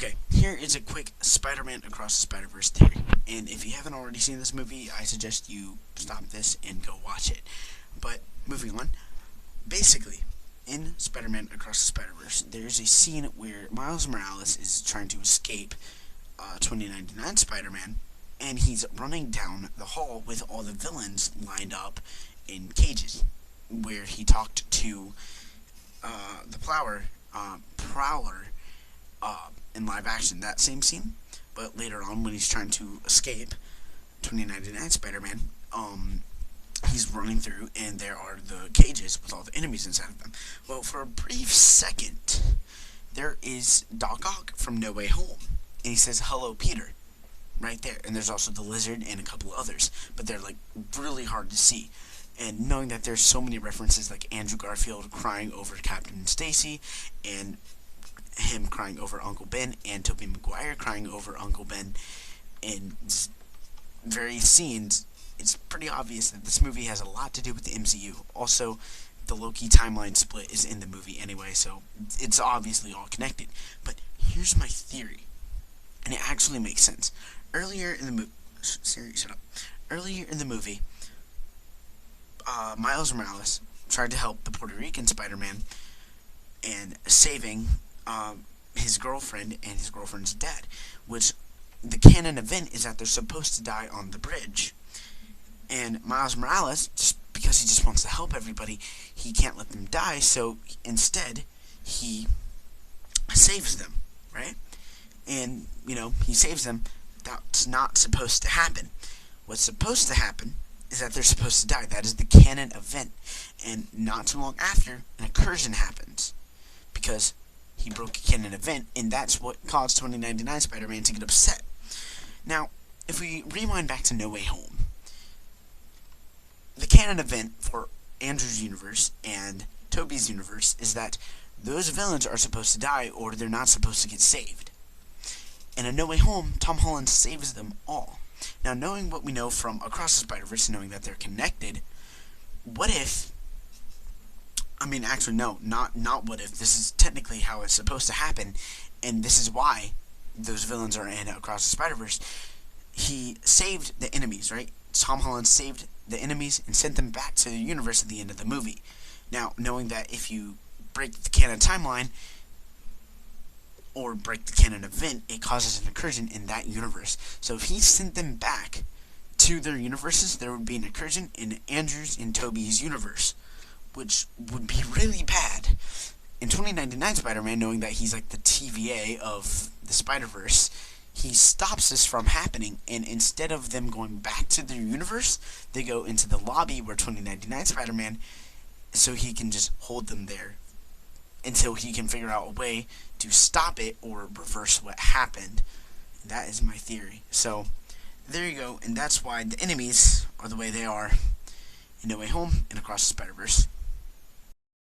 Okay, here is a quick Spider-Man Across the Spider-Verse theory. And if you haven't already seen this movie, I suggest you stop this and go watch it. But moving on, basically, in Spider-Man Across the Spider-Verse, there's a scene where Miles Morales is trying to escape 2099 Spider-Man, and he's running down the hall with all the villains lined up in cages, where he talked to the Prowler in live action, that same scene. But later on, when he's trying to escape 2099 Spider-Man, he's running through, and there are the cages with all the enemies inside of them. Well, for a brief second, there is Doc Ock from No Way Home, and he says, "Hello, Peter," right there. And there's also the Lizard and a couple others, but they're like really hard to see. And knowing that there's so many references, like Andrew Garfield crying over Captain Stacy, and him crying over Uncle Ben, and Tobey Maguire crying over Uncle Ben, in various scenes, it's pretty obvious that this movie has a lot to do with the MCU. Also, the Loki timeline split is in the movie anyway, so it's obviously all connected. But here's my theory, and it actually makes sense. Earlier in the movie, Siri, shut up. Earlier in the movie, Miles Morales tried to help the Puerto Rican Spider-Man and saving his girlfriend and his girlfriend's dad, which the canon event is that they're supposed to die on the bridge. And Miles Morales, just because he just wants to help everybody, he can't let them die, so instead he saves them, right? And, he saves them. That's not supposed to happen. What's supposed to happen is that they're supposed to die. That is the canon event. And not too long after, an incursion happens, because he broke a canon event, and that's what caused 2099 Spider-Man to get upset. Now, if we rewind back to No Way Home, the canon event for Andrew's universe and Tobey's universe is that those villains are supposed to die, or they're not supposed to get saved. And in No Way Home, Tom Holland saves them all. Now, knowing what we know from Across the Spider-Verse, knowing that they're connected, what if... actually, no, not what if. This is technically how it's supposed to happen, and this is why those villains are in Across the Spider-Verse. He saved the enemies, right? Tom Holland saved the enemies and sent them back to the universe at the end of the movie. Now, knowing that if you break the canon timeline, or break the canon event, it causes an incursion in that universe. So if he sent them back to their universes, there would be an incursion in Andrew's and Tobey's universe, which would be really bad. In 2099 Spider-Man, knowing that he's like the TVA of the Spider-Verse, he stops this from happening, and instead of them going back to their universe, they go into the lobby where 2099 Spider-Man, so he can just hold them there until he can figure out a way to stop it or reverse what happened. That is my theory. So, there you go, and that's why the enemies are the way they are in No Way Home and Across the Spider-Verse.